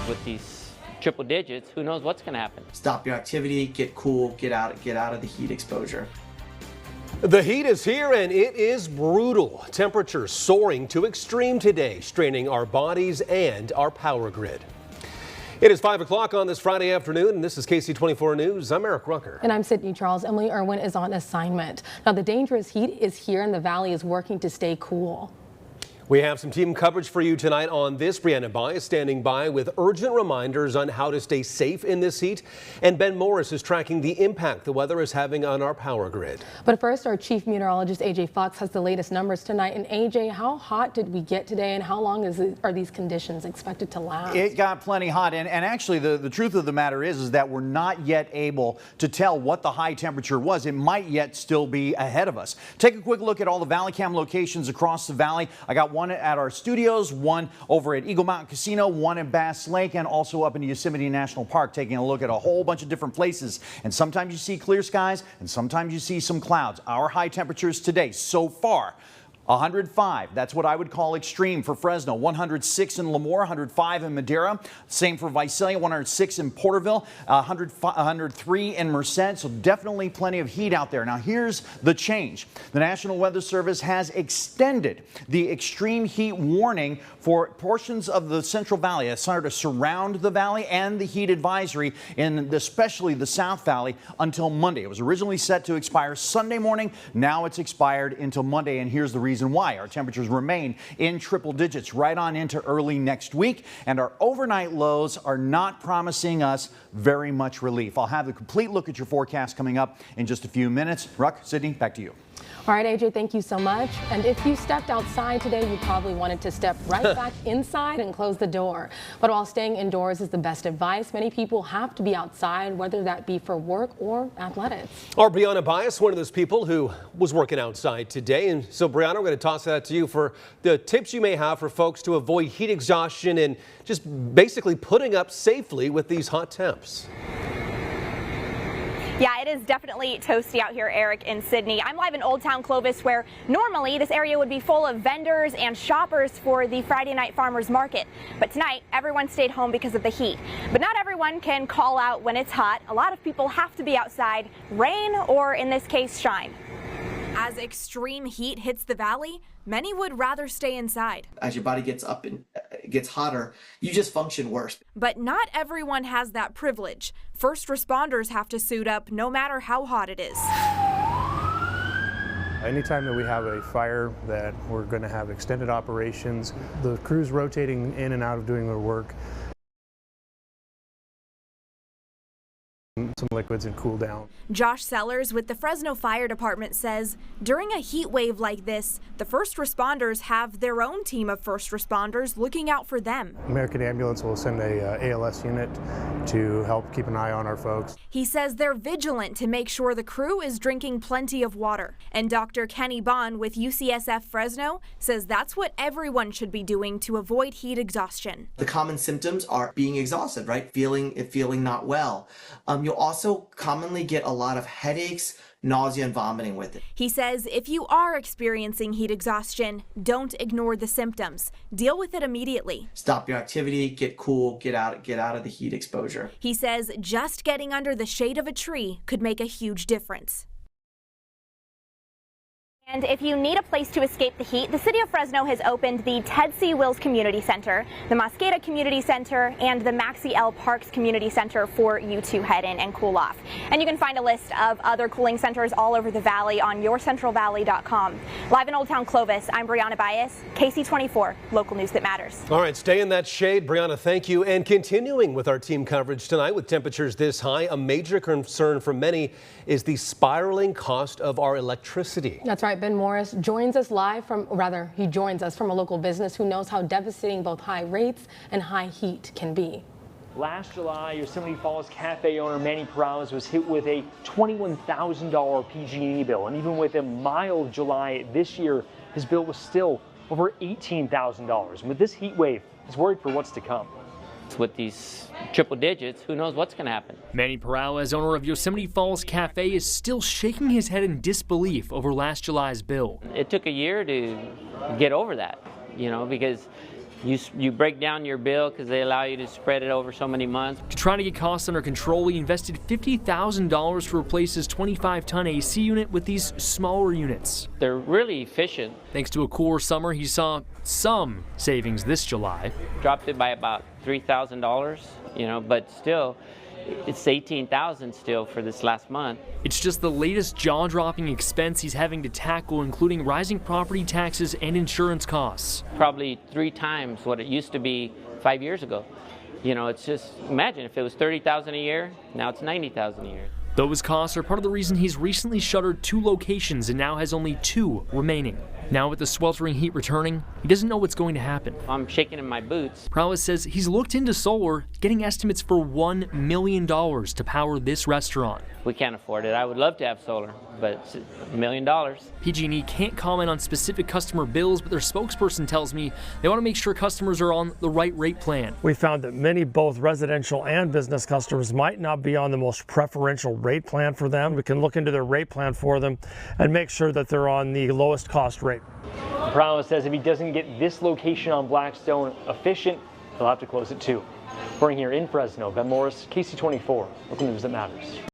With these triple digits, who knows what's going to happen. Stop your activity, get cool, get out of the heat exposure. The heat is here and it is brutal. Temperatures soaring to extreme today, straining our bodies and our power grid. It is 5 o'clock on this Friday afternoon, and this is KSEE24 News. I'm Eric Rucker. And I'm Sydney Charles. Emily Irwin is on assignment. Now, the dangerous heat is here and the valley is working to stay cool. We have some team coverage for you tonight on this. Brianna Baez standing by with urgent reminders on how to stay safe in this heat. And Ben Morris is tracking the impact the weather is having on our power grid. But first, our chief meteorologist, AJ Fox, has the latest numbers tonight. And AJ, how hot did we get today and how long are these conditions expected to last? It got plenty hot. And actually, the truth of the matter is that we're not yet able to tell what the high temperature was. It might yet still be ahead of us. Take a quick look at all the Valley Cam locations across the valley. I got one at our studios, one over at Eagle Mountain Casino, one in Bass Lake, and also up in Yosemite National Park, taking a look at a whole bunch of different places. And sometimes you see clear skies and sometimes you see some clouds. Our high temperatures today so far: 105, that's what I would call extreme for Fresno. 106 in Lemoore, 105 in Madera. Same for Visalia, 106 in Porterville, 103 in Merced. So definitely plenty of heat out there. Now here's the change. The National Weather Service has extended the extreme heat warning for portions of the Central Valley. It started to surround the valley, and the heat advisory in especially the South Valley until Monday. It was originally set to expire Sunday morning. Now it's expired until Monday, and here's the reason why. Our temperatures remain in triple digits right on into early next week, and our overnight lows are not promising us very much relief. I'll have the complete look at your forecast coming up in just a few minutes. Ruck, Sydney, back to you. All right, AJ, thank you so much. And if you stepped outside today, you probably wanted to step right back inside and close the door. But while staying indoors is the best advice, many people have to be outside, whether that be for work or athletics. Our Brianna Baez, one of those people who was working outside today. And so, Brianna, we're going to toss that to you for the tips you may have for folks to avoid heat exhaustion and just basically putting up safely with these hot temps. Yeah, it is definitely toasty out here, Eric, in Sydney. I'm live in Old Town Clovis, where normally this area would be full of vendors and shoppers for the Friday night farmers market. But tonight, everyone stayed home because of the heat. But not everyone can call out when it's hot. A lot of people have to be outside, rain or, in this case, shine. As extreme heat hits the valley, many would rather stay inside. As your body gets up and gets hotter, you just function worse. But not everyone has that privilege. First responders have to suit up no matter how hot it is. Anytime that we have a fire, that we're going to have extended operations, the crews rotating in and out of doing their work, some liquids and cool down. Josh Sellers with the Fresno Fire Department says during a heat wave like this, the first responders have their own team of first responders looking out for them. American Ambulance will send a ALS unit to help keep an eye on our folks. He says they're vigilant to make sure the crew is drinking plenty of water. And Dr. Kenny Bond with UCSF Fresno says that's what everyone should be doing to avoid heat exhaustion. The common symptoms are being exhausted, right? Feeling not well. You'll also commonly get a lot of headaches, nausea, and vomiting with it. He says if you are experiencing heat exhaustion, don't ignore the symptoms. Deal with it immediately. Stop your activity, get cool, get out of the heat exposure. He says just getting under the shade of a tree could make a huge difference. And if you need a place to escape the heat, the city of Fresno has opened the Ted C. Wills Community Center, the Mosqueda Community Center, and the Maxie L. Parks Community Center for you to head in and cool off. And you can find a list of other cooling centers all over the valley on yourcentralvalley.com. Live in Old Town Clovis, I'm Brianna Baez, KSEE24, local news that matters. All right, stay in that shade. Brianna, thank you. And continuing with our team coverage tonight with temperatures this high, a major concern for many is the spiraling cost of our electricity. That's right. Ben Morris joins us from a local business who knows how devastating both high rates and high heat can be. Last July, Yosemite Falls Cafe owner Manny Perales was hit with a $21,000 PG&E bill. And even with a mild July this year, his bill was still over $18,000. And with this heat wave, he's worried for what's to come. With these triple digits, who knows what's going to happen. Manny Perales, owner of Yosemite Falls Cafe, is still shaking his head in disbelief over last July's bill. It took a year to get over that, because You break down your bill because they allow you to spread it over so many months. To try to get costs under control, he invested $50,000 to replace his 25-ton AC unit with these smaller units. They're really efficient. Thanks to a cooler summer, he saw some savings this July. Dropped it by about $3,000, but still, it's $18,000 still for this last month. It's just the latest jaw-dropping expense he's having to tackle, including rising property taxes and insurance costs. Probably 3 times what it used to be 5 years ago. It's just, imagine if it was $30,000 a year, now it's $90,000 a year. Those costs are part of the reason he's recently shuttered 2 locations and now has only 2 remaining. Now with the sweltering heat returning, he doesn't know what's going to happen. I'm shaking in my boots. Prowess says he's looked into solar, getting estimates for $1 million to power this restaurant. We can't afford it. I would love to have solar, but it's $1 million. PG&E can't comment on specific customer bills, but their spokesperson tells me they want to make sure customers are on the right rate plan. We found that many both residential and business customers might not be on the most preferential rate plan for them. We can look into their rate plan for them and make sure that they're on the lowest cost rate. Prowess says if he doesn't get this location on Blackstone efficient, he'll have to close it too. Reporting here in Fresno, Ben Morris, KSEE24, local news that matters.